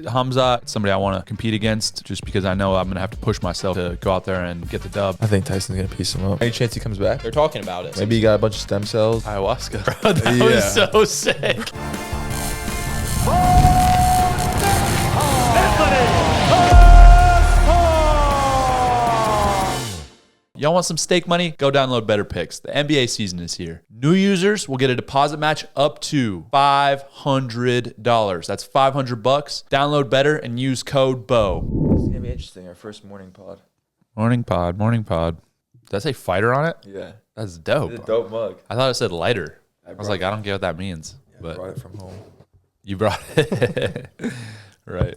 Khamzat, somebody I want to compete against just because I know I'm going to have to push myself to go out there and get the dub. I think Tyson's going to piece him up. Any chance he comes back? They're talking about it. Maybe he got a bunch of stem cells. Ayahuasca. Bro, that was so sick. Y'all want some stake money? Go download Betr Picks. The NBA season is here. New users will get a deposit match up to $500. That's $500. Download Betr and use code BO. It's going to be interesting. Our first morning pod. Morning pod. Did that say fighter on it? Yeah. That's dope. It's a dope mug. I thought it said lighter. I was like, I don't get what that means. Yeah, but I brought it from home. You brought it. Right.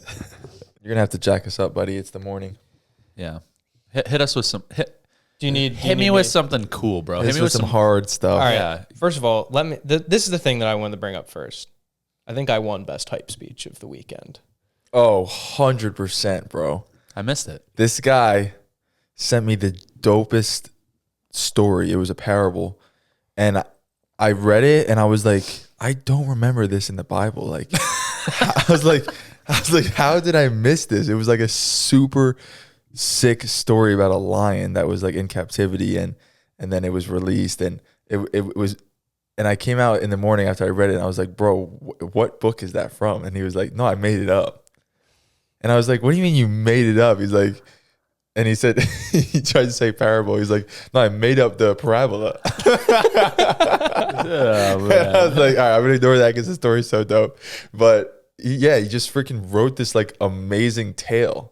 You're going to have to jack us up, buddy. It's the morning. Yeah. Hit us with some... Hit me with something cool, bro. Hit me with some hard stuff. All right. Yeah. First of all, this is the thing that I wanted to bring up first. I think I won best hype speech of the weekend. Oh, 100%, bro. I missed it. This guy sent me the dopest story. It was a parable. And I read it and I was like, I don't remember this in the Bible. Like, I was like, how did I miss this? It was like a super sick story about a lion that was like in captivity and then it was released and it was, and I came out in the morning after I read it and I was like, bro, what book is that from? And he was like, no, I made it up. And I was like, what do you mean you made it up? He's like, and he said, he tried to say parable. He's like, no, I made up the parabola. Oh, man. I was like, all right, I'm gonna ignore that because the story's so dope. But he just freaking wrote this like amazing tale.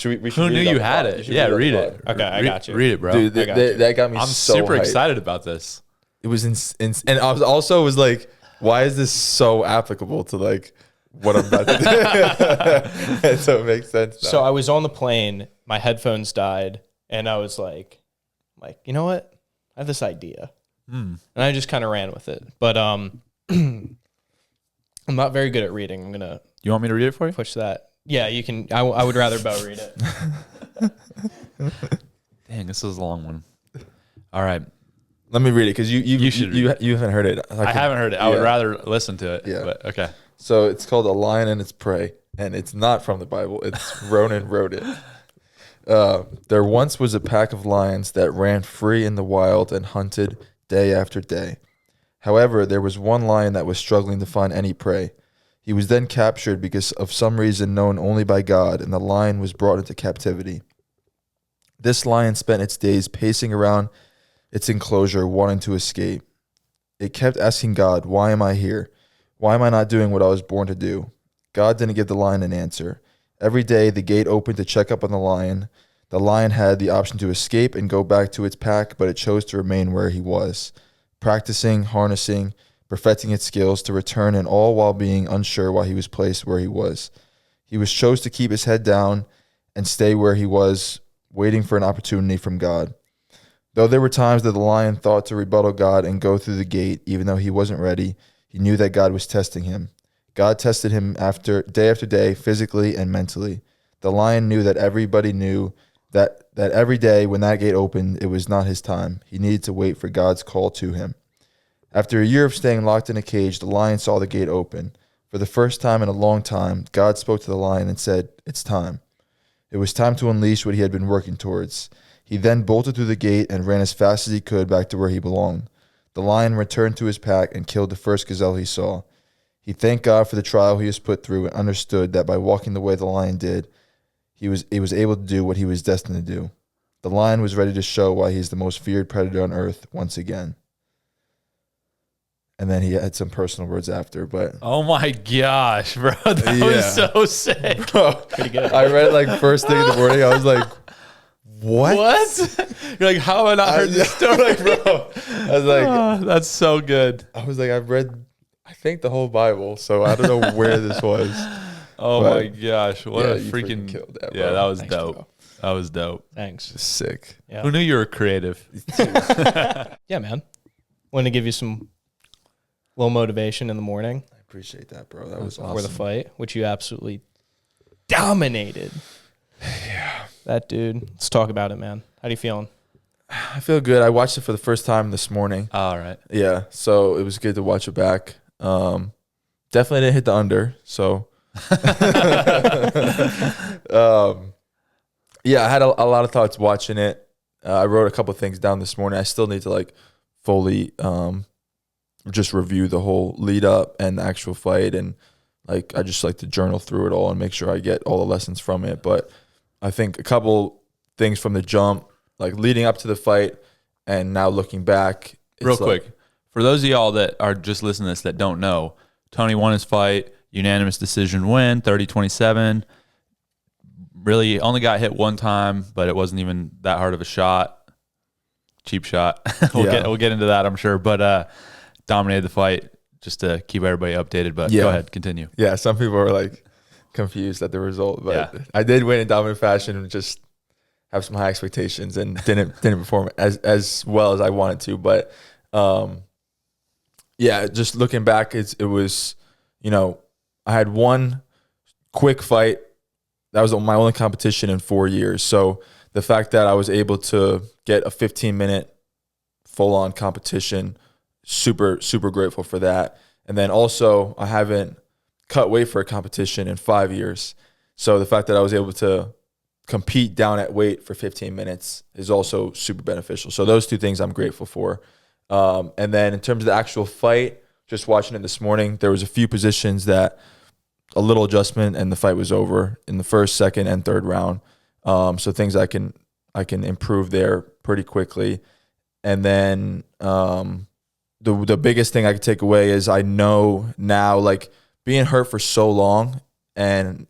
We should Who knew you had it? Yeah, read it. Okay, I got you. Read it, bro. Dude, that got me I'm so super hyped. excited about this. It was and I was also like, why is this so applicable to like what I'm about to do? And so it makes sense now. So I was on the plane, my headphones died, and I was like, you know what? I have this idea. And I just kind of ran with it. But I'm not very good at reading. I'm gonna You want me to read it for you? push that. Yeah, you can. I would rather Bo read it. Dang, this is a long one. All right. Let me read it because you should you haven't heard it. I haven't heard it. I would rather listen to it. Yeah. But okay. So it's called A Lion and Its Prey, and it's not from the Bible. It's Ronan wrote it. There once was a pack of lions that ran free in the wild and hunted day after day. However, there was one lion that was struggling to find any prey. He was then captured because of some reason known only by God, and the lion was brought into captivity. This lion spent its days pacing around its enclosure, wanting to escape. It kept asking God, why am I here? Why am I not doing what I was born to do? God didn't give the lion an answer. Every day, the gate opened to check up on the lion. The lion had the option to escape and go back to its pack, but it chose to remain where he was, practicing, harnessing, perfecting its skills to return, and all while being unsure why he was placed where he was. He chose to keep his head down and stay where he was, waiting for an opportunity from God. Though there were times that the lion thought to rebuttal God and go through the gate, even though he wasn't ready, he knew that God was testing him. God tested him after day, physically and mentally. The lion knew that everybody knew that every day when that gate opened, it was not his time. He needed to wait for God's call to him. After a year of staying locked in a cage, the lion saw the gate open. For the first time in a long time, God spoke to the lion and said, "It's time." It was time to unleash what he had been working towards. He then bolted through the gate and ran as fast as he could back to where he belonged. The lion returned to his pack and killed the first gazelle he saw. He thanked God for the trial he was put through and understood that by walking the way the lion did, he was able to do what he was destined to do. The lion was ready to show why he is the most feared predator on earth once again. And then he had some personal words after, but... Oh my gosh, bro. That was so sick. Bro, Pretty good. I read it like first thing in the morning. I was like, what? You're like, how have I not heard this story? Like, bro. I was like... Oh, that's so good. I've read, I think, the whole Bible, so I don't know where this was. Oh But, my gosh. What a you freaking... killed that, Yeah, bro. that was Thanks, dope. bro. That was dope. Thanks. Sick. Yeah. Who knew you were creative? Yeah, man. Want to give you some little motivation in the morning I appreciate that, bro. That was before awesome. the fight, which you absolutely dominated. Yeah. That dude. Let's talk about it, man. How do you feeling? I feel good. I watched it for the first time this morning. All right. Yeah, so it was good to watch it back. Definitely didn't hit the under, so Yeah, I had a lot of thoughts watching it. I wrote a couple things down this morning. I still need to like fully just review the whole lead up and the actual fight, and like I just like to journal through it all and make sure I get all the lessons from it. But I think a couple things from the jump, like leading up to the fight and now looking back. Real quick, for those of y'all that are just listening to this that don't know, Tony won his fight, unanimous decision win, 30-27. Really only got hit one time, but it wasn't even that hard of a shot. Cheap shot. We'll get into that, I'm sure. But dominated the fight, just to keep everybody updated. But go ahead, continue. Yeah, some people are like confused at the result, but Yeah. I did win in dominant fashion and just have some high expectations and didn't perform as well as I wanted to. But yeah, just looking back, it was, you know, I had one quick fight. That was my only competition in 4 years. So the fact that I was able to get a 15-minute full-on competition, super, super grateful for that. And then also I haven't cut weight for a competition in 5 years. So the fact that I was able to compete down at weight for 15 minutes is also super beneficial. So those two things I'm grateful for. And then in terms of the actual fight, just watching it this morning, there was a few positions that a little adjustment and the fight was over in the first, second, and third round. So things I can improve there pretty quickly. And then the biggest thing I could take away is I know now, like being hurt for so long and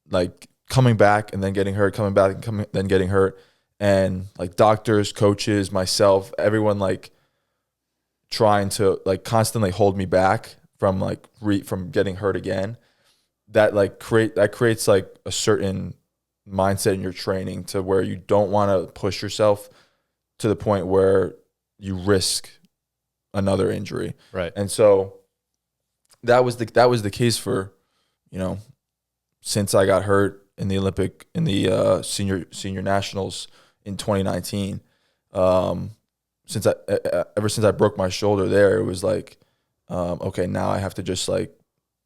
like coming back and then getting hurt, coming back and then getting hurt, and like doctors, coaches, myself, everyone like trying to like constantly hold me back from like from getting hurt again. That like creates like a certain mindset in your training to where you don't want to push yourself to the point where you risk another injury. Right. And so that was the case for, you know, since I got hurt in the senior nationals in 2019. Ever since I broke my shoulder there, it was like, okay, now I have to just like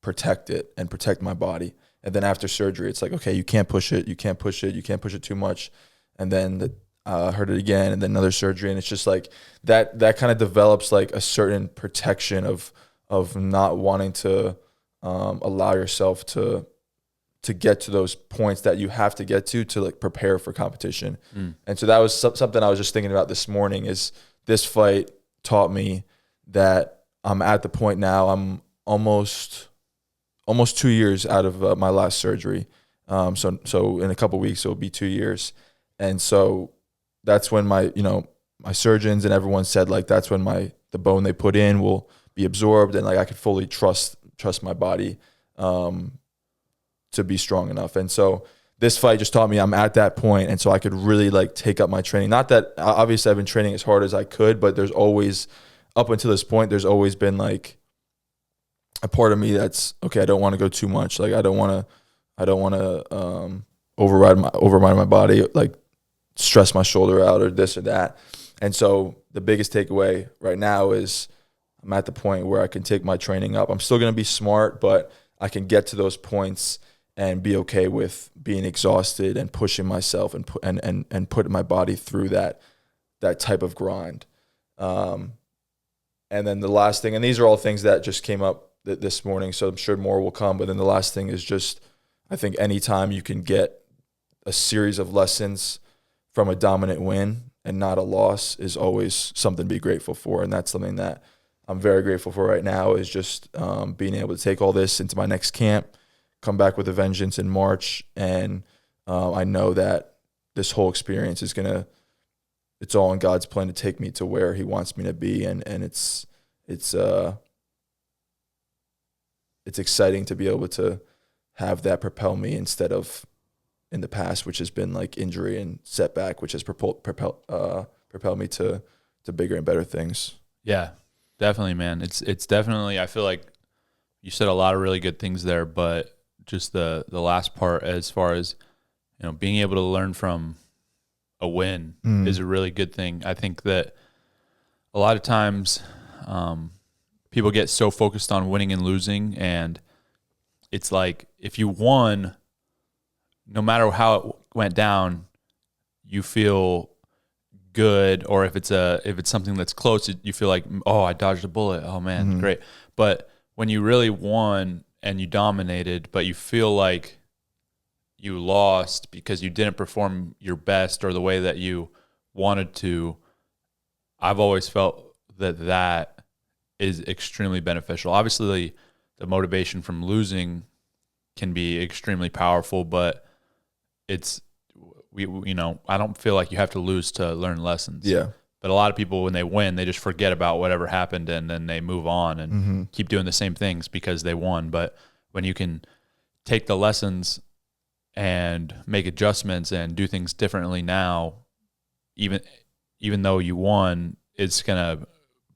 protect it and protect my body. And then after surgery, it's like, okay, you can't push it too much. And then hurt it again, and then another surgery. And it's just like that kind of develops like a certain protection of not wanting to allow yourself to get to those points that you have to get to like prepare for competition. And so that was something I was just thinking about this morning. Is this fight taught me that I'm at the point now, I'm almost 2 years out of my last surgery. So in a couple of weeks, it'll be 2 years. And so that's when my surgeons and everyone said like, that's when the bone they put in will be absorbed. And like, I could fully trust my body, to be strong enough. And so this fight just taught me I'm at that point. And so I could really like take up my training. Not that obviously I've been training as hard as I could, but there's always, up until this point, there's always been like a part of me that's okay. I don't want to go too much. Like I don't want to override my body, like stress my shoulder out or this or that. And so the biggest takeaway right now is I'm at the point where I can take my training up. I'm still going to be smart, but I can get to those points and be okay with being exhausted and pushing myself and putting my body through that type of grind. And then the last thing, and these are all things that just came up this morning, so I'm sure more will come. But then the last thing is just, I think anytime you can get a series of lessons from a dominant win and not a loss is always something to be grateful for. And that's something that I'm very grateful for right now, is just being able to take all this into my next camp, come back with a vengeance in March. And I know that this whole experience is it's all in God's plan to take me to where he wants me to be. And it's exciting to be able to have that propel me instead of in the past, which has been like injury and setback, which has propelled me to bigger and better things. Yeah, definitely, man. It's definitely, I feel like you said a lot of really good things there, but just the last part, as far as, you know, being able to learn from a win is a really good thing. I think that a lot of times people get so focused on winning and losing, and it's like if you won, no matter how it went down, you feel good. Or if it's something that's close, you feel like, oh, I dodged a bullet. Oh man, great. But when you really won and you dominated, but you feel like you lost because you didn't perform your best or the way that you wanted to, I've always felt that is extremely beneficial. Obviously, the motivation from losing can be extremely powerful, but I don't feel like you have to lose to learn lessons. Yeah. But a lot of people, when they win, they just forget about whatever happened and then they move on and keep doing the same things because they won. But when you can take the lessons and make adjustments and do things differently now, even though you won, it's going to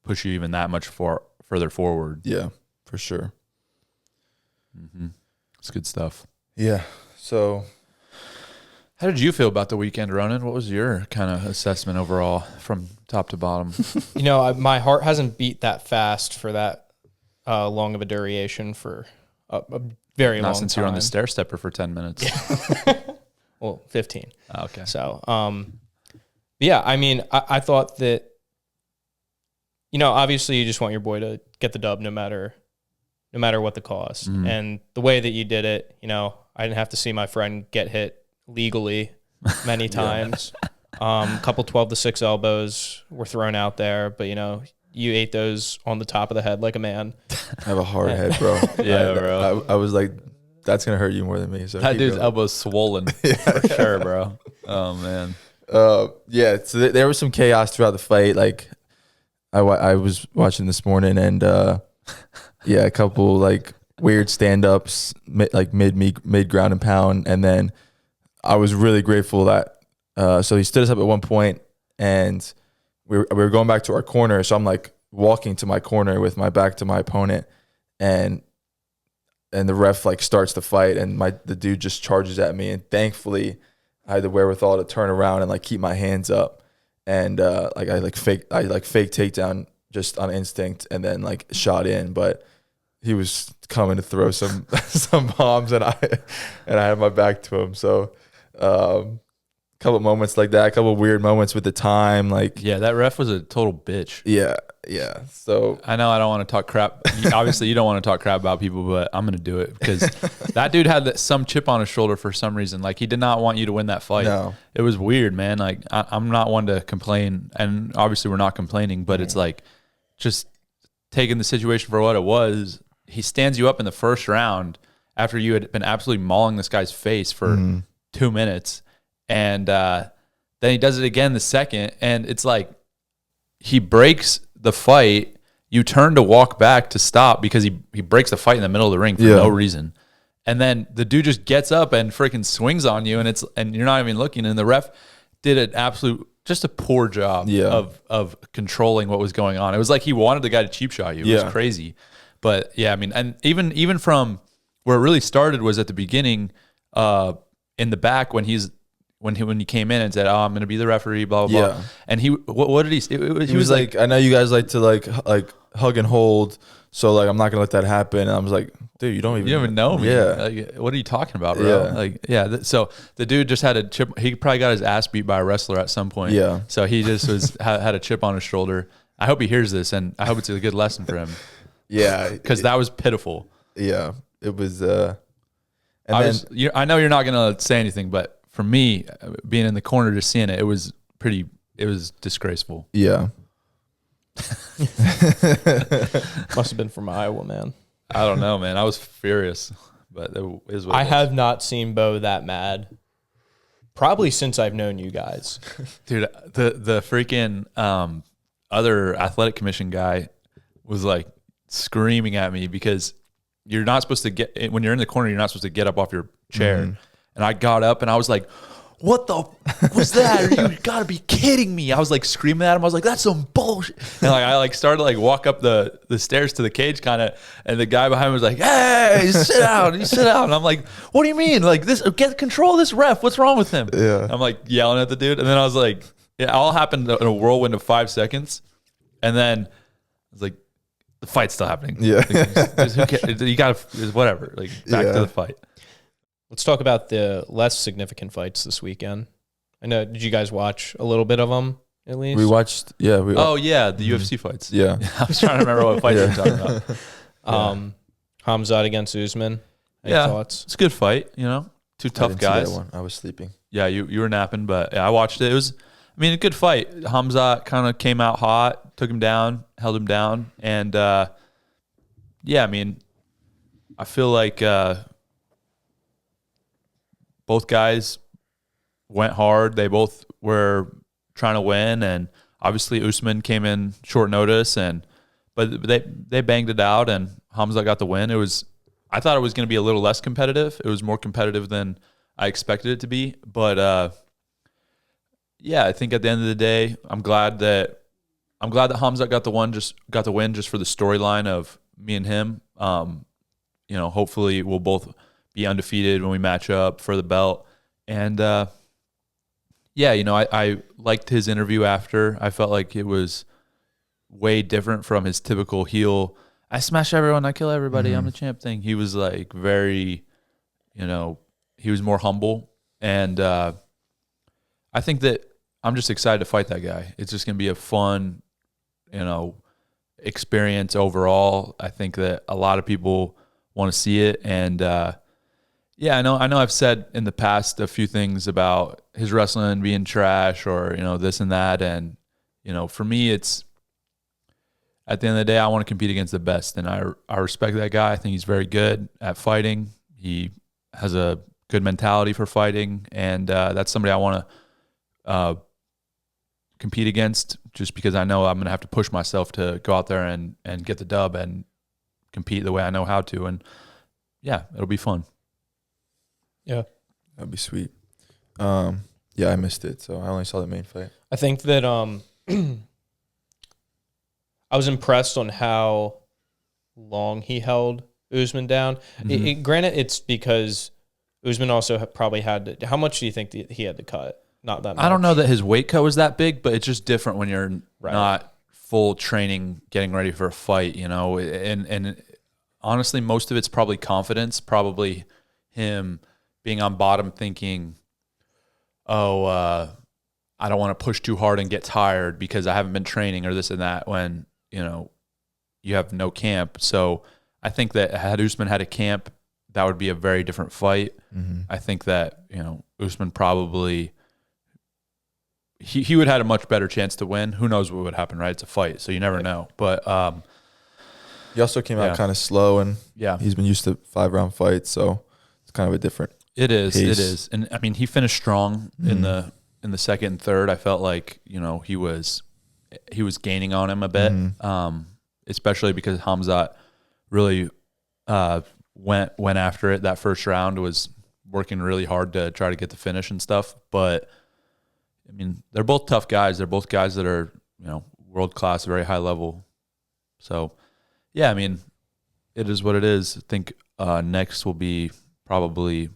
push you even that much further forward. Yeah, for sure. It's good stuff. Yeah. So how did you feel about the weekend, Ronan? What was your kind of assessment overall from top to bottom? My heart hasn't beat that fast for that long of a duration for a very long time. Not since you were on the stair stepper for 10 minutes. Well, 15. Oh, okay. So, yeah, I mean, I thought that, obviously you just want your boy to get the dub no matter what the cost. And the way that you did it, I didn't have to see my friend get hit legally many times. A couple 12-6 elbows were thrown out there, but you ate those on the top of the head like a man. I have a hard head, bro. Yeah, bro. I was like, that's gonna hurt you more than me. So That dude's elbow's swollen for sure, bro. Oh man. Yeah. So there was some chaos throughout the fight. Like I was watching this morning, and yeah, a couple like weird stand ups, like mid ground and pound, and then I was really grateful that so he stood us up at one point, and we were going back to our corner. So I'm like walking to my corner with my back to my opponent, and the ref like starts the fight, and the dude just charges at me, and thankfully I had the wherewithal to turn around and like keep my hands up, and I fake takedown just on instinct, and then like shot in, but he was coming to throw some bombs, and I had my back to him. So couple moments like that, a couple weird moments with the time, like Yeah, that ref was a total bitch. yeah. So I know I don't want to talk crap. Obviously, you don't want to talk crap about people, but I'm going to do it because that dude had some chip on his shoulder for some reason. Like, he did not want you to win that fight. No. It was weird, man. Like, I'm not one to complain, and obviously we're not complaining, but it's like just taking the situation for what it was. He stands you up in the first round after you had been absolutely mauling this guy's face for 2 minutes, and then he does it again the second, and it's like he breaks the fight. You turn to walk back to stop because he breaks the fight in the middle of the ring for no reason. And then the dude just gets up and freaking swings on you, and you're not even looking. And the ref did just a poor job of controlling what was going on. It was like he wanted the guy to cheap shot you. It was crazy. But yeah, I mean, and even from where it really started was at the beginning, in the back when he came in and said, "Oh, I'm going to be the referee," blah blah blah. And what did he say? He was like, "I know you guys like to like hug and hold, so like I'm not gonna let that happen." And I was like, "Dude, you don't even know me. Yeah, like, what are you talking about, bro?" So the dude just had a chip. He probably got his ass beat by a wrestler at some point. Yeah. So he just had a chip on his shoulder. I hope he hears this, and I hope it's a good lesson for him. Yeah, because that was pitiful. Yeah, it was. I know you're not gonna say anything, but for me, being in the corner just seeing it, it was disgraceful. Yeah. Must have been from Iowa, man. I don't know, man. I was furious, but it is what it was. have not seen Bo that mad probably since I've known you guys. Dude, the freaking other athletic commission guy was like screaming at me because you're not supposed to when you're in the corner, you're not supposed to get up off your chair. And I got up and I was like, "What the was that? You gotta be kidding me!" I was like screaming at him. I was like, "That's some bullshit!" And like I started to like walk up the stairs to the cage kind of, and the guy behind me was like, "Hey, sit down, you sit down." And I'm like, "What do you mean? Like this? Get control of this ref. What's wrong with him?" Yeah. I'm like yelling at the dude, and then I was like, it all happened in a whirlwind of 5 seconds, and then I was like, the fight's still happening. Yeah. Who cares? You got to, whatever. Like, back to the fight. Let's talk about the less significant fights this weekend. I know, did you guys watch a little bit of them at least? We watched, the UFC fights. Yeah. I was trying to remember what fights you were talking about. Hamzat against Usman. Any thoughts? It's a good fight, you know? Two tough guys. See that one. I was sleeping. Yeah, you were napping, but I watched it. It was, I mean, a good fight. Hamzat kind of came out hot, took him down, held him down. And, I mean, I feel like both guys went hard. They both were trying to win. And obviously Usman came in short notice, but they banged it out, and Hamzat got the win. I thought it was going to be a little less competitive. It was more competitive than I expected it to be. But I think at the end of the day, I'm glad that Hamzat got the win just for the storyline of me and him. Hopefully we'll both be undefeated when we match up for the belt. And I liked his interview after. I felt like it was way different from his typical heel, I smash everyone, I kill everybody, I'm the champ thing. He was like very, he was more humble. And I think that I'm just excited to fight that guy. It's just going to be a fun, experience overall. I think that a lot of people want to see it. And I know I've said in the past a few things about his wrestling being trash or, this and that. And, for me, it's, at the end of the day, I want to compete against the best, and I respect that guy. I think he's very good at fighting. He has a good mentality for fighting, and that's somebody I want to compete against just because I know I'm going to have to push myself to go out there and get the dub and compete the way I know how to. And, it'll be fun. Yeah. That'd be sweet. I missed it, so I only saw the main fight. I think that I was impressed on how long he held Usman down. Granted, it's because Usman also probably had to, how much do you think he had to cut? Not that much. I don't know that his weight cut was that big, but it's just different when you're not full training, getting ready for a fight, and honestly, most of it's probably confidence, probably him being on bottom thinking, I don't want to push too hard and get tired because I haven't been training or this and that, when you have no camp. So I think that had Usman had a camp, that would be a very different fight. I think that, Usman probably, he would have had a much better chance to win. Who knows what would happen, right? It's a fight, so you never know. But he also came out kind of slow, and he's been used to 5-round fights, so it's kind of a different It is. pace. It is. And I mean, he finished strong in the second and third. I felt like, he was gaining on him a bit, especially because Hamzat really went after it. That first round was working really hard to try to get the finish and stuff. But, I mean, they're both tough guys. They're both guys that are, world-class, very high level. So, I mean, it is what it is. I think next will be probably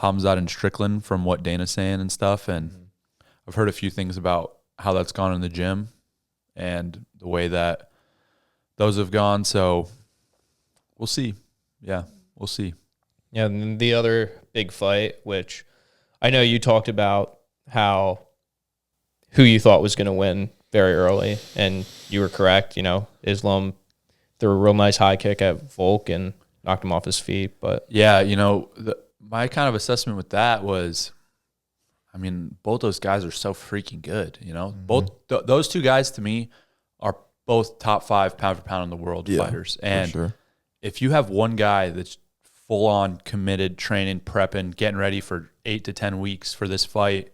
Hamzat and Strickland from what Dana's saying and stuff. And I've heard a few things about how that's gone in the gym and the way that those have gone. So we'll see. Yeah, we'll see. Yeah, and the other big fight, which I know you talked about who you thought was going to win very early, and you were correct. Islam threw a real nice high kick at Volk and knocked him off his feet. But my kind of assessment with that was, I mean, both those guys are so freaking good. Both those two guys to me are both top 5 pound for pound in the world fighters. And if you have one guy that's full on committed, training, prepping, getting ready for 8 to 10 weeks for this fight,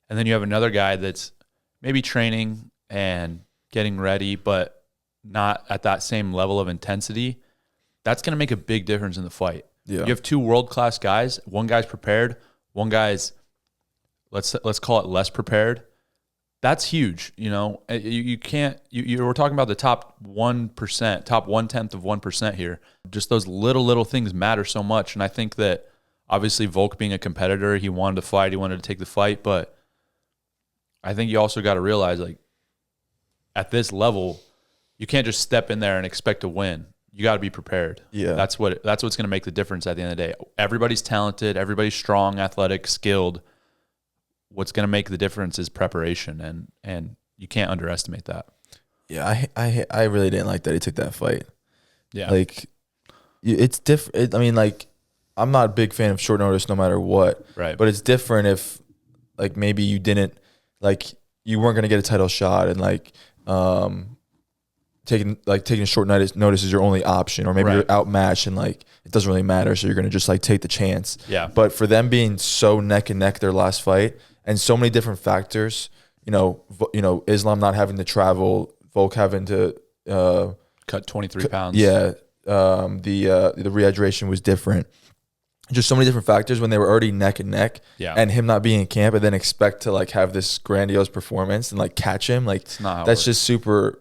and then you have another guy that's maybe training and getting ready, but not at that same level of intensity, that's going to make a big difference in the fight. Yeah. You have two world-class guys. One guy's prepared. One guy's, let's call it less prepared. That's huge. You can't, we're talking about the top 1%, top 1/10 of 1% here. Just those little things matter so much. And I think that obviously Volk being a competitor, he wanted to fight, he wanted to take the fight, but I think you also got to realize, like, at this level, you can't just step in there and expect to win. You got to be prepared. Yeah. That's what's going to make the difference at the end of the day. Everybody's talented, everybody's strong, athletic, skilled. What's going to make the difference is preparation, and you can't underestimate that. Yeah, I really didn't like that he took that fight. Yeah. Like, it's different. I mean, like, I'm not a big fan of short notice no matter what. Right. But it's different if, like, maybe you didn't, like, you weren't going to get a title shot and, like, taking a short notice is your only option, or maybe Right. you're outmatched and, like, it doesn't really matter, so you're going to just, like, take the chance. Yeah. But for them being so neck and neck their last fight and so many different factors, you know, Islam not having to travel, Volk having to cut 23 pounds. Yeah. The rehydration was different. Just so many different factors when they were already neck and neck. Yeah. And him not being in camp and then expect to like have this grandiose performance and like catch him. Like It's not how it that's works. just super.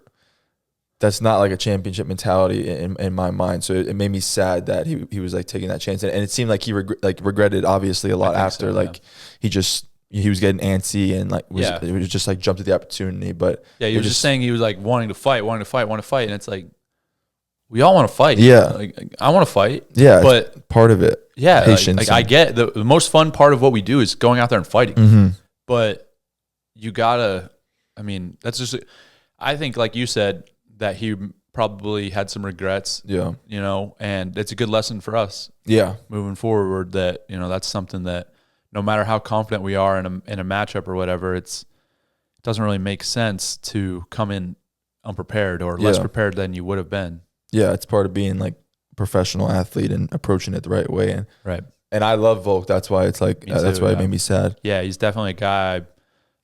That's not like a championship mentality in my mind. So it made me sad that he was like taking that chance. And it seemed like he regretted obviously a lot think after. so, Like he was getting antsy and like Yeah. it was just like jumped at the opportunity. But Yeah, he it was just saying he was like wanting to fight, and it's like we all want to fight. Yeah. Like I want to fight. yeah, But it's part of it. yeah, Patience like I and- get the most fun part of what we do is going out there and fighting. Mm-hmm. But you gotta, I mean, that's just, I think like you said that he probably had some regrets, Yeah. you know, and it's a good lesson for us Yeah. moving forward that, you know, that's something that no matter how confident we are in a matchup or whatever, it doesn't really make sense to come in unprepared or less Yeah. prepared than you would have been. Yeah, it's part of being like a professional athlete and approaching it the right way. And Right. I love Volk. That's why it's like Me that's too, why it yeah. made me sad. Yeah, he's definitely a guy I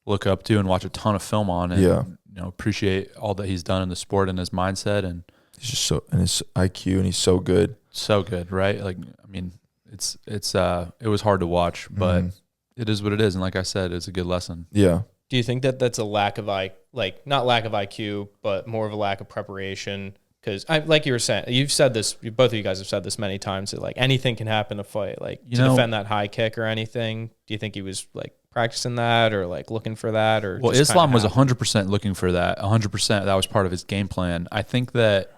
look up to and watch a ton of film on, and Yeah. you know, appreciate all that he's done in the sport and his mindset, and He's just so, and his IQ, and he's so good. so good, right? Like, I mean, it was hard to watch, but Mhm. it is what it is, and like I said, it's a good lesson. Yeah. Do you think that that's a lack of not lack of IQ, but more of a lack of preparation? Because like you were saying, you've said this, both of you guys have said this many times, that like anything can happen in a fight. Like You to know- defend that high kick or anything. Do you think he was like practicing that or like looking for that? Or Well, just Islam kinda was happened? 100% looking for that. 100%. That was part of his game plan. I think that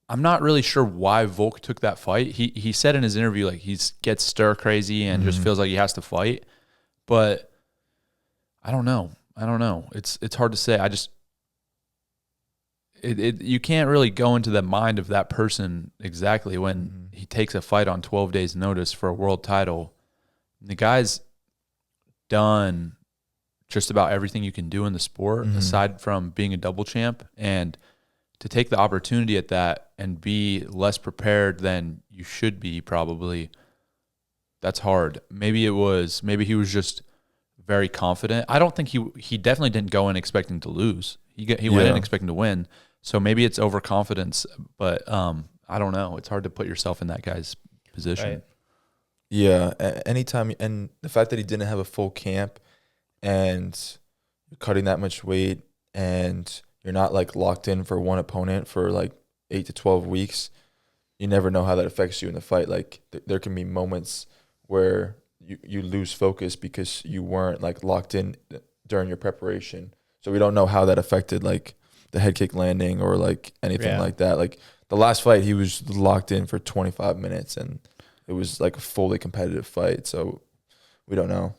I'm not really sure why Volk took that fight. He said in his interview like he gets stir crazy and just feels like he has to fight. But I don't know. It's hard to say. You can't really go into the mind of that person exactly when he takes a fight on 12 days notice for a world title. The guy's done just about everything you can do in the sport aside from being a double champ, and to take the opportunity at that and be less prepared than you should be, probably, that's hard. Maybe he was just very confident. I don't think he definitely didn't go in expecting to lose. He went in expecting to win. So maybe it's overconfidence, but I don't know. It's hard to put yourself in that guy's position. Right. Yeah. Anytime, and the fact that he didn't have a full camp and you're cutting that much weight and you're not like locked in for one opponent for like 8 to 12 weeks, you never know how that affects you in the fight. Like there can be moments where you lose focus because you weren't like locked in during your preparation. So we don't know how that affected like the head kick landing or like anything like that. Like the last fight, he was locked in for 25 minutes and it was like a fully competitive fight. So we don't know.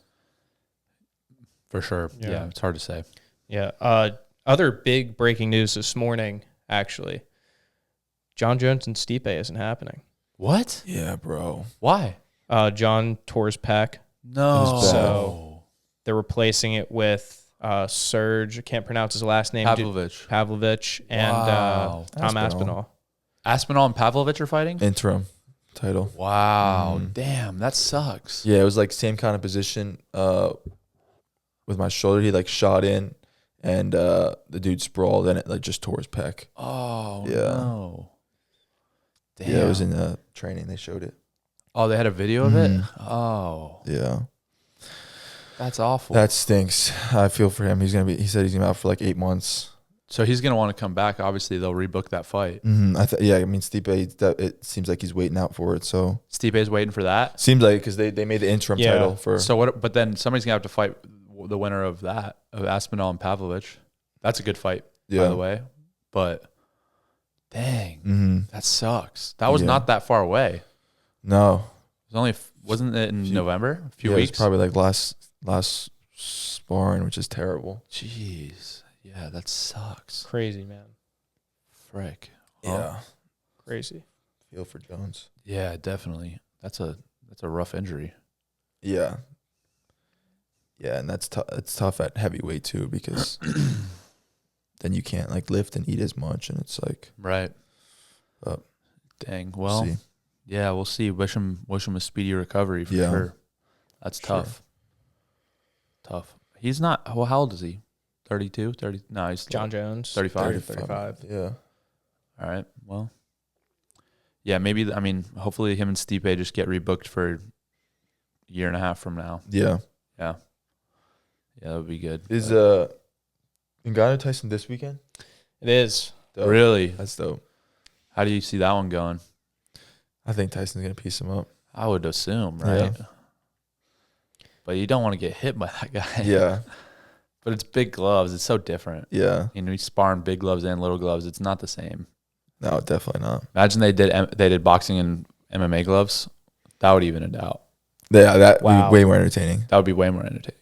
For sure. Yeah. Yeah, it's hard to say. Yeah. Other big breaking news this morning, actually. Jon Jones and Stipe isn't happening. What? Yeah, bro. Why? John tore his pec. No. So they're replacing it with Serge. I can't pronounce his last name. Pavlovich and Wow. Tom Aspinall. Aspinall. Aspinall and Pavlovich are fighting? Interim title. Wow. Damn, that sucks. Yeah, it was like same kind of position with my shoulder. He like shot in and the dude sprawled and it like just tore his pec. Oh, Yeah. no. Damn. Yeah, it was in training. They showed it. Oh, they had a video of it? Oh, Yeah. that's awful. That stinks. I feel for him. He said he's gonna be out for like 8 months. So he's going to want to come back. Obviously, they'll rebook that fight. I mean Stipe, it seems like he's waiting out for it. So Stipe's waiting for that. seems like because they made the interim Yeah. title for. So what? But then somebody's going to have to fight the winner of that, of Aspinall and Pavlovich. That's a good fight, by Yeah. the way. But dang, that sucks. That was not that far away. No. It was only, wasn't it in November? A few weeks? It was probably like last sparring, which is terrible. Jeez. Yeah, that sucks. Crazy, man. Frick. Yeah. Crazy. Feel for Jones. Yeah, definitely. That's a rough injury. Yeah. Yeah, and that's it's tough at heavyweight too, because then you can't like lift and eat as much, and it's like right. Dang. Well, see. Yeah, we'll see. Wish him a speedy recovery for sure. That's tough. Tough. He's not. Well, how old is he? 32, 30? No, he's Jon Jones. 35. 35. Yeah. All right. Well, yeah, maybe. I mean, hopefully him and Stipe just get rebooked for a year and a half from now. Yeah. Yeah. Yeah, that would be good. Is Ngannou Tyson this weekend? It is. Dope. Really? That's dope. How do you see that one going? I think Tyson's gonna piece him up. I would assume, right? Yeah. But you don't want to get hit by that guy. Yeah. But it's big gloves. It's so different. Yeah. You know, you spar in big gloves and little gloves. It's not the same. No, definitely not. Imagine they did boxing and MMA gloves. That would even it out. Yeah, that would Wow. be way more entertaining. That would be way more entertaining.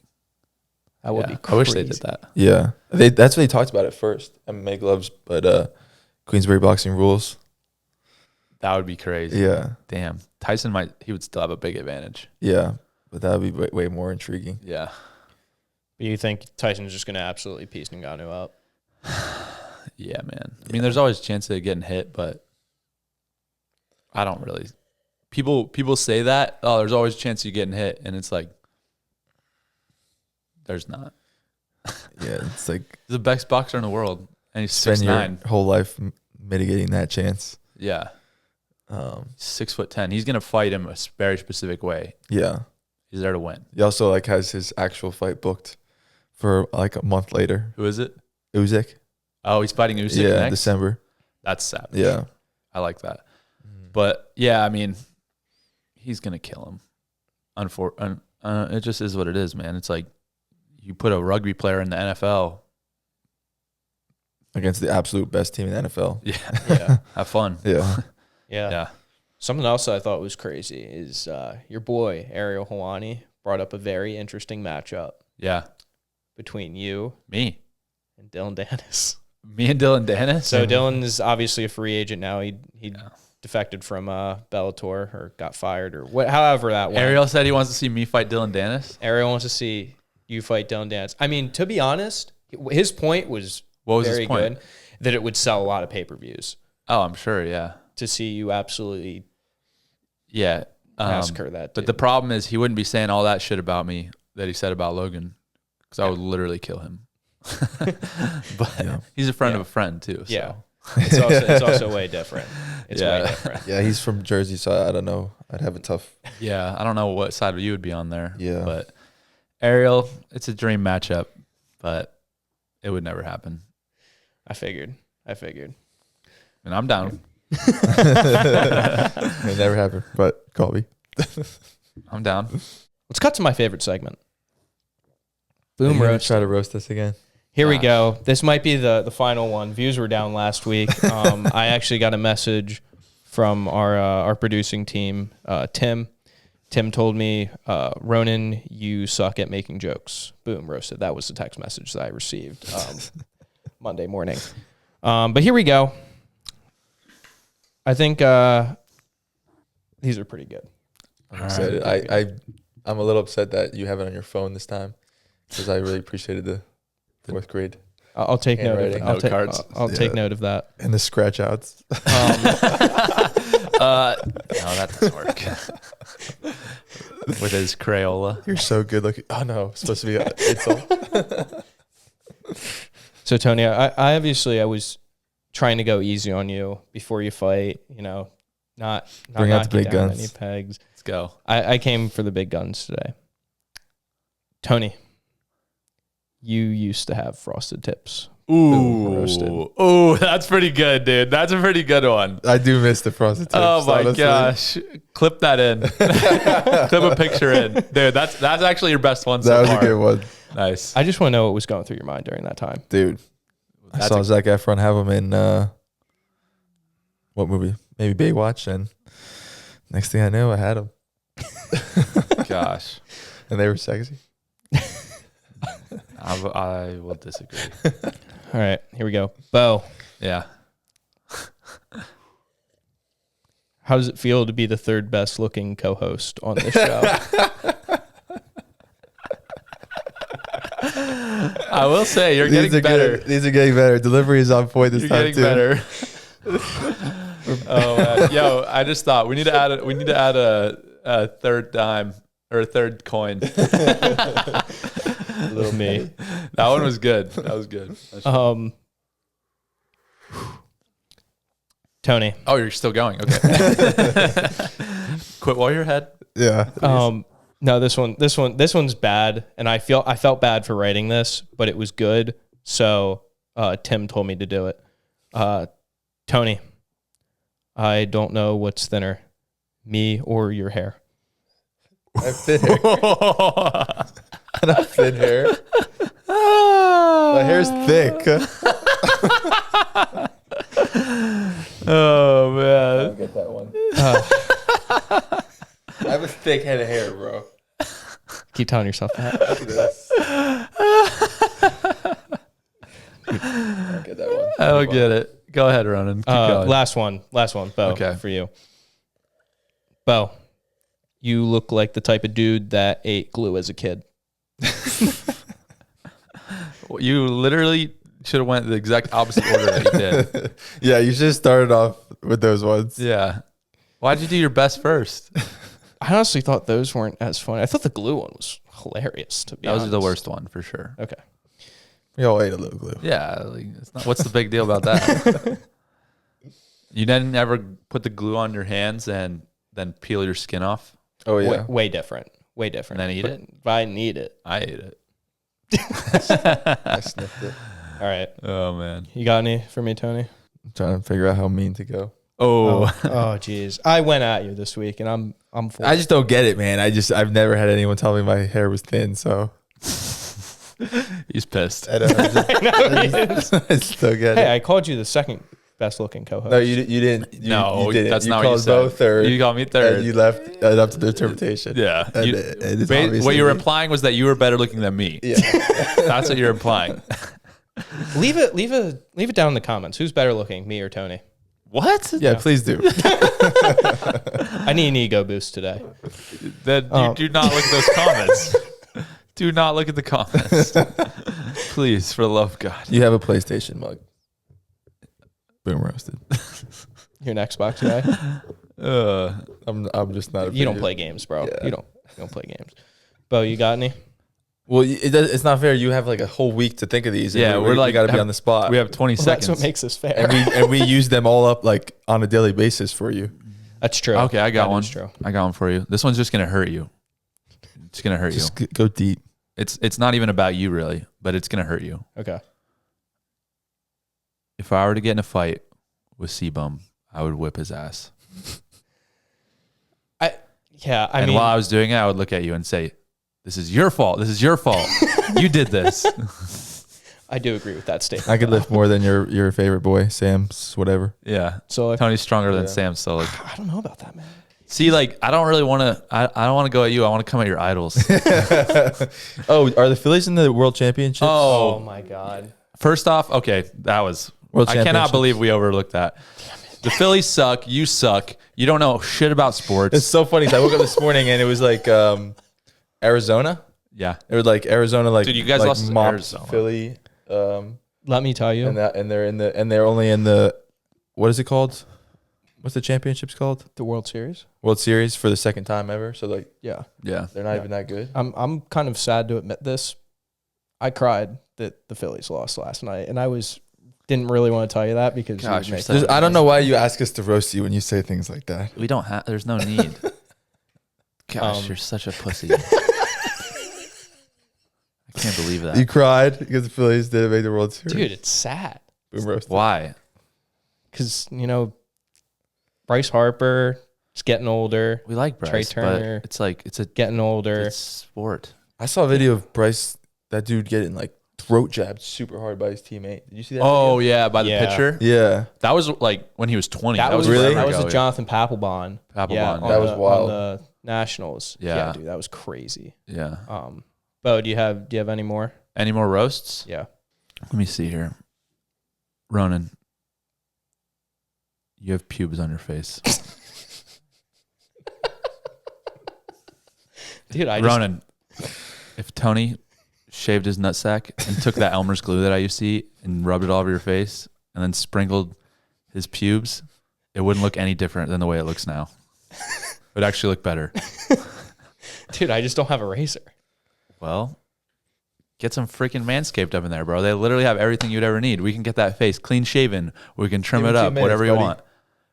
That would Yeah. be I wish they crazy. did that. Yeah. That's what they talked about at first. MMA gloves, but Queensberry boxing rules. That would be crazy. Yeah. Damn. Tyson he would still have a big advantage. Yeah. But that would be way more intriguing. Yeah. But you think Tyson's just going to absolutely piece Ngannou up? Yeah, man. I mean, there's always a chance of getting hit, but I don't really. People say that, oh, there's always a chance of you getting hit, and it's like, there's not. Yeah, it's like He's the best boxer in the world, and he's spend 6'9". your whole life mitigating that chance. Yeah. Um, 6'10". He's gonna fight him a very specific way. yeah. He's there to win. He also like has his actual fight booked for like a month later. Who is it? Usyk. Oh, he's fighting Usyk Yeah, next. December. That's savage. Yeah. I like that. But yeah, I mean, he's gonna kill him. It just is what it is, man. It's like you put a rugby player in the NFL. Against the absolute best team in the NFL. Yeah, Yeah. have fun. Yeah. Yeah. Yeah. Something else I thought was crazy is your boy, Ariel Helwani, brought up a very interesting matchup Yeah. between you Me and Dillon Dannis. and Dillon Dannis. So Dillon is obviously a free agent now. He defected from Bellator or got fired or however that went. Ariel said he wants to see me fight Dillon Dannis. Ariel wants to see you fight Dillon Dannis. I mean, to be honest, his point was What was very his point? good, that it would sell a lot of pay-per-views Oh, I'm sure. Yeah. to see you absolutely Yeah. massacre that But dude. the problem is he wouldn't be saying all that shit about me that he said about Logan, because I would literally kill him. But he's a friend of a friend too. So. Yeah. It's also way different. It's way Yeah. different. Yeah, he's from Jersey, so I don't know. I'd have a tough. Yeah, I don't know what side you would be on there. Yeah. But Ariel, it's a dream matchup, but it would never happen. I figured. And I'm down. It never happened, but call me. I'm down. Let's cut to my favorite segment. Are you Boom gonna roast. Try to roast us again. Here we go. This might be the final one. Views were down last week. I actually got a message from our producing team, Tim. Tim told me, Ronan, you suck at making jokes. Boom, roasted. That was the text message that I received Monday morning. But here we go. I think these are pretty good. I'm excited. I'm a little upset that you have it on your phone this time, because I really appreciated the fourth grade I'll take note of Handwriting. that. Note cards. I'll take note of that. and the scratch outs. No, that doesn't work. With his Crayola. You're so good looking. Oh no, it's supposed to be. It's all. So Tony, I obviously I was trying to go easy on you before you fight. You know, not Bring out the knocking big down guns. any pegs. Let's go. I came for the big guns today. Tony, you used to have frosted tips. Boom, roasted. Ooh, that's pretty good, dude. That's a pretty good one. I do miss the frosted tips. Oh my honestly. gosh. Clip that in. Clip a picture in. Dude, that's actually your best one so That was far. a good one, Nice. I just want to know what was going through your mind during that time. dude. I saw Zac Efron have him in what movie? Maybe Baywatch, and next thing I knew, I had him. Gosh. And they were sexy. I will disagree. All right, here we go. Bo, Yeah. how does it feel to be the third best looking co-host on this show? I will say you're getting better. These are getting better. Delivery is on point this You're time getting too. better. Oh man. Yo, I just thought we need to add a third dime or a third coin. Little me. That one was good. That was good. Tony. Oh, you're still going. Okay. Quit while you're ahead. Yeah. No, this one's bad, and I felt bad for writing this, but it was good. So Tim told me to do it. Tony, I don't know what's thinner, me or your hair. I have thin hair. I have thin hair. My hair's thick. Oh man. I'll get that one. I have a thick head of hair, bro. Keep telling yourself that. Look at this. I'll get that one. I don't get it. Go ahead, Ronan. Keep going. Last one, Bo. Okay. For you, Bo. You look like the type of dude that ate glue as a kid. You literally should have went the exact opposite order that you did. Yeah, you should have started off with those ones. Yeah. Why'd you do your best first? I honestly thought those weren't as funny. I thought the glue one was hilarious, to be honest. That was the worst one for sure. Okay. We all ate a little glue. Yeah. Like, it's not, what's the big deal about that? You didn't ever put the glue on your hands and then peel your skin off Oh, yeah. Way different. Way different. and then eat it? But I didn't eat it. I ate it. I sniffed it. All right. Oh, man. You got any for me, Tony? I'm trying to figure out how mean to go. Oh. Oh, geez. I went at you this week, and I'm full. I just don't get it, man. I've never had anyone tell me my hair was thin, so He's pissed. I don't I just don't get Hey, it. I called you the second best looking co-host. No, you didn't. You didn't. That's you not what you called said. Bo third. You called me third. And you left it up to the interpretation. Yeah. And You- it is what obviously you were me. implying was that you were better looking than me. Yeah. That's what you're implying. Leave it down in the comments. Who's better looking, me or Tony? What? Yeah, please do. I need an ego boost today. Then you do not look at those comments. Do not look at the comments. Please, for the love of God. You have a PlayStation mug. Boom roasted. You're an Xbox guy. I'm just not. You don't play games, bro. Yeah. You don't play games. Bo, you got any? Well, it's not fair. You have like a whole week to think of these. And Yeah, we're like- got to be on the spot. We have 20 Well, seconds. that's what makes this fair. and we use them all up like on a daily basis for you. That's true. Okay, I got That one. is true. I got one for you. This one's just gonna hurt you. It's gonna hurt Just you. go deep. It's not even about you really, but it's gonna hurt you. Okay. If I were to get in a fight with C-Bum, I would whip his ass. I And mean, while I was doing it, I would look at you and say, "This is your fault. This is your fault. You did this." I do agree with that statement. I could lift more than your favorite boy, Sam's whatever. Yeah. So like, Tony's stronger than Yeah. Sam Sullick. I don't know about that, man. See, like, I don't really want to. I don't want to go at you. I want to come at your idols. Oh, are the Phillies in the World Championship? Oh my God. First off, okay, that was. World I cannot Championships. believe we overlooked that. The Phillies suck. You suck. You don't know shit about sports. It's so funny. 'Cause I woke up this morning and it was like Arizona. Yeah. It was like Arizona, like Dude, you guys like lost to mopped Arizona. Philly, Let me tell you, and they're only in the what is it called? What's the championships called? the World Series. World Series for the second time ever. So like Yeah. Yeah. they're not even that good. I'm kind of sad to admit this. I cried that the Phillies lost last night, and didn't really want to tell you that because you Gosh, would you're make such it- I don't know why you ask us to roast you when you say things like that. We don't have. There's no need. Gosh, you're such a pussy. I can't believe that. You cried because the Phillies didn't make the World Series. Dude, it's sad Boom roasted. Why? because Bryce Harper is getting older, We like Bryce, Trey Turner. but it's like it's a getting older. it's sport. I saw a video of Bryce, that dude getting like throat jabbed super hard by his teammate. Did you see that? Oh, video? yeah, by the Yeah. pitcher. Yeah. That was like when he was 20. That was really? That was ago, a Jonathan Papelbon. Papelbon, Yeah, yeah. That was wild. On the Nationals. Yeah. Dude, that was crazy. Yeah. Bo, do you have any more? Any more roasts? Yeah. Let me see here. Ronan, you have pubes on your face. Dude, Ronan, if Tony shaved his nutsack and took that Elmer's glue that I used to eat and rubbed it all over your face and then sprinkled his pubes, it wouldn't look any different than the way it looks now. It would actually look better. Dude, I just don't have a razor. Well, get some freaking Manscaped up in there, bro. They literally have everything you'd ever need. We can get that face clean shaven. We can trim Give it it 2 up, minutes, whatever you buddy. want.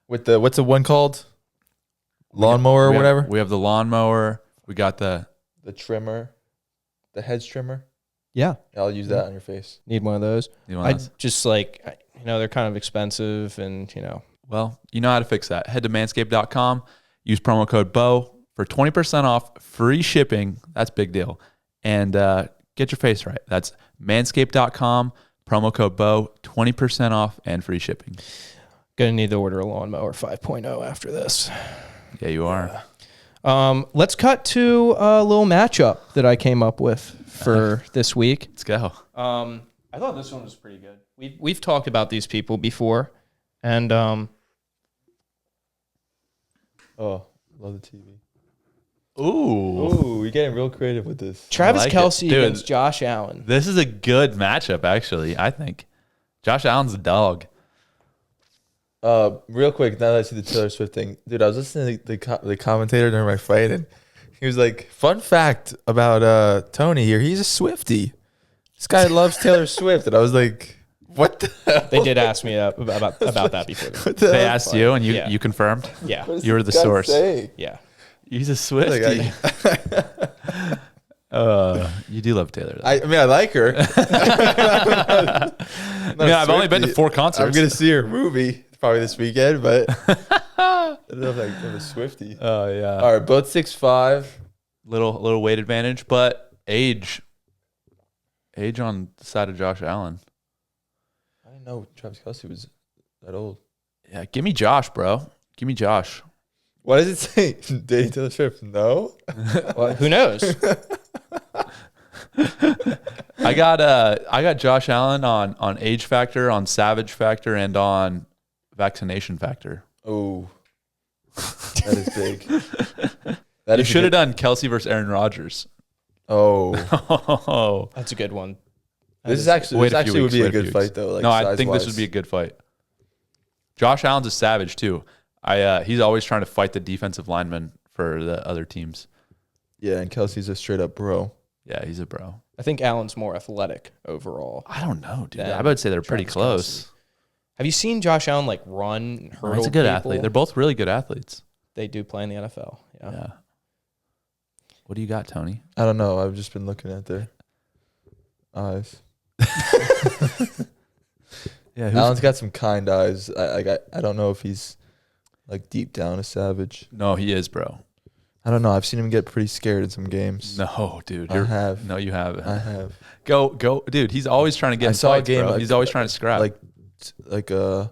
With the what's the one called? Lawnmower or whatever. We have the lawnmower. We got the trimmer, the hedge trimmer. Yeah. I'll use that on your face. Need one of those. you know, I just like, they're kind of expensive and, well, you know how to fix that. Head to manscaped.com. Use promo code BO for 20% off, free shipping. That's a big deal. And get your face right. That's manscaped.com. Promo code BO, 20% off and free shipping. Gonna need to order a lawnmower 5.0 after this. Yeah, you are. Let's cut to a little matchup that I came up with for this week. Let's go. I thought this one was pretty good. We've talked about these people before, and Oh, love the TV. Ooh. Ooh, you're getting real creative with this. Travis like it. Kelce Dude. against Josh Allen. This is a good matchup, actually, I think. Josh Allen's a dog. Real quick, now that I see the Taylor Swift thing, dude, I was listening to the commentator during my fight, and he was like, "Fun fact about Tony here, he's a Swiftie. This guy loves Taylor Swift," and I was like, "What the hell?" They did ask me about that before. What the They hell? asked you, and you, Yeah. you confirmed? Yeah, What is You were this the guy source. saying? yeah. He's a Swiftie. You do love Taylor, though. I mean, I like her. I've only been to 4 concerts. I'm gonna see her movie probably this weekend, but I don't know if I'm a Swiftie. Oh, yeah. All right, both 6'5". Little weight advantage, but age on the side of Josh Allen. I didn't know Travis Kelce was that old. Yeah, give me Josh, bro. Give me Josh. What does it say? Dating Taylor Swift? No. Well, who knows? I got Josh Allen on age factor, on savage factor, and on vaccination factor. Oh, that is big. That You is should have a done Kelce versus Aaron Rodgers. good- Oh, Oh, That's a good one. this actually wait a few would weeks, be a wait a good few fight weeks. though. Like, no, I think this size-wise. would be a good fight. Josh Allen's a savage too. He's always trying to fight the defensive linemen for the other teams. Yeah, and Kelsey's a straight up bro. Yeah, he's a bro. I think Allen's more athletic overall. I don't know, dude. Than I would say they're pretty Travis close. Kelce. Have you seen Josh Allen like run and hurdle? He's a good people? athlete. They're both really good athletes. They do play in the NFL. Yeah. Yeah. What do you got, Tony? I don't know. I've just been looking at their eyes. Yeah, Allen's got some kind eyes. I don't know if he's like deep down a savage. No, he is, bro. I don't know. I've seen him get pretty scared in some games. No, dude. I have. No, you haven't. I have. Go, dude. He's always trying to get I in saw a fights, game, bro. like- He's always trying to scrap. Like 2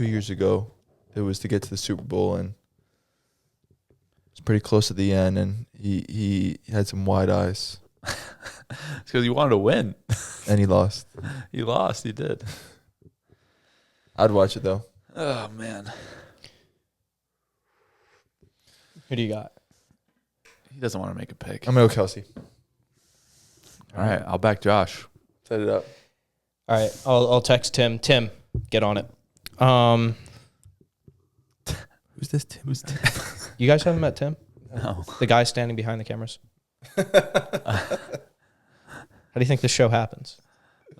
years ago, it was to get to the Super Bowl, and it's pretty close at the end, and he had some wide eyes, it's because he wanted to win. and he lost. He lost. He did. I'd watch it though. Oh man. Who do you got? He doesn't want to make a pick. I'm gonna go Kelsey. All right, I'll back Josh. Set it up. All right, I'll text Tim. Tim, get on it. Who's this Tim? Who's Tim? You guys haven't met Tim? No. The guy standing behind the cameras. How do you think this show happens?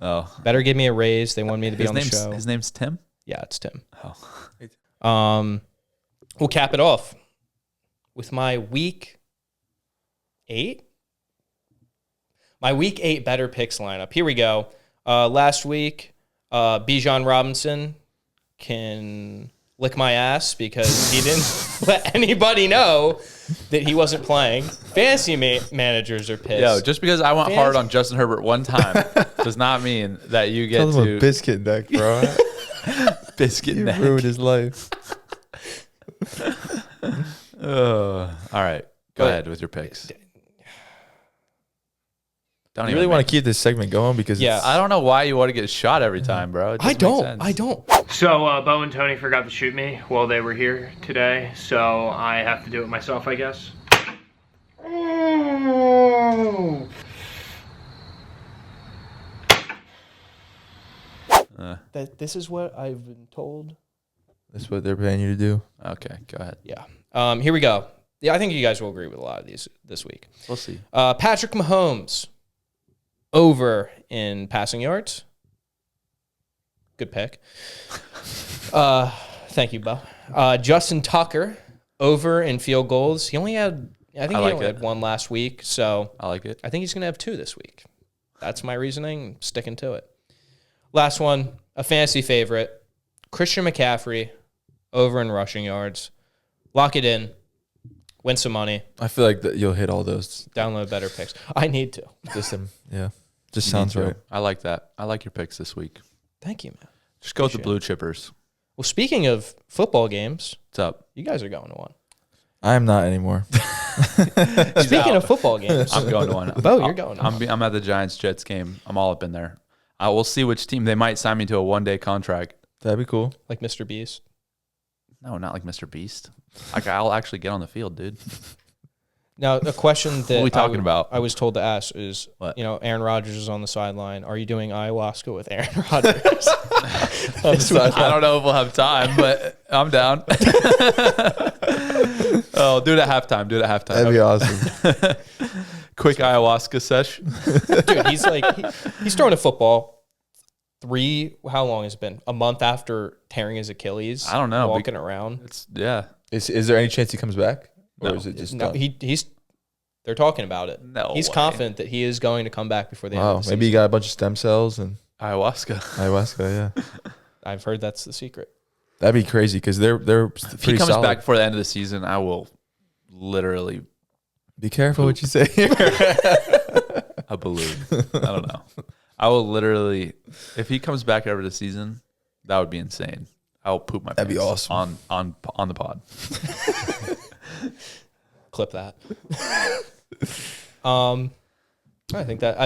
Oh. Better give me a raise. They want me to be on the show. His name's Tim? Yeah, it's Tim. Oh. We'll cap it off with my week 8. My week 8 better picks lineup. Here we go. Last week, Bijan Robinson can lick my ass because he didn't let anybody know that he wasn't playing. Fantasy managers are pissed. Yo, just because I went hard on Justin Herbert one time does not mean that you get Tell him to a biscuit neck, bro. biscuit You neck. ruined his life. All right, go ahead with your picks. Don't You even really want make- to keep this segment going because Yeah. I don't know why you want to get shot every time, bro. It I doesn't make don't. sense. So, Bo and Tony forgot to shoot me while they were here today, so I have to do it myself, I guess. This is what I've been told. that's what they're paying you to do. Okay, go ahead. Yeah. Here we go. Yeah, I think you guys will agree with a lot of these this week. We'll see. Patrick Mahomes over in passing yards. Good pick. Thank you, Bo. Justin Tucker over in field goals. He only had, I think I he like only it. had one last week, so I like it. I think he's going to have 2 this week. That's my reasoning. Sticking to it. Last one, a fantasy favorite, Christian McCaffrey over in rushing yards. Lock it in. Win some money. I feel like that you'll hit all those. Download better picks. I need to. Yeah, just You sounds need to. right. I like that. I like your picks this week. Thank you, man. Just go with the Appreciate blue chippers. Well, speaking of football games, What's up? you guys are going to one. I am not anymore. Speaking of football games, I'm going to one. Bo, you're going to one. I'm at the Giants-Jets game. I'm all up in there. I will see which team. They might sign me to a one-day contract. That'd be cool. Like Mr. Beast. No, not like Mr. Beast. Like I'll actually get on the field, dude. Now, a question that we talking about? I was told to ask is, What? Aaron Rodgers is on the sideline. Are you doing ayahuasca with Aaron Rodgers? I don't know if we'll have time, but I'm down. Oh, do it at halftime. Do it at halftime. That'd be awesome. Quick ayahuasca sesh. Dude, he's like, he's throwing a football. How long has it been? A month after tearing his Achilles. I don't know. Walking around. It's yeah. Is there any chance he comes back, or No. is it just No, done? they're talking about it. No He's way. confident that he is going to come back before the end Wow, of the maybe he season. got a bunch of stem cells and Ayahuasca. ayahuasca. Yeah, I've heard that's the secret. that'd be crazy because they're If he pretty comes solid. back before the end of the season, I will literally Be careful what you say here. a balloon. I don't know. I will literally, if he comes back over the season, that would be insane. I will poop my pants. That'd be awesome. on the pod. Clip that. I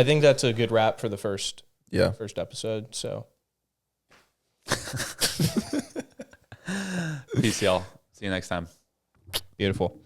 think that's a good wrap for the first Yeah. episode. So Peace, y'all. See you next time. beautiful.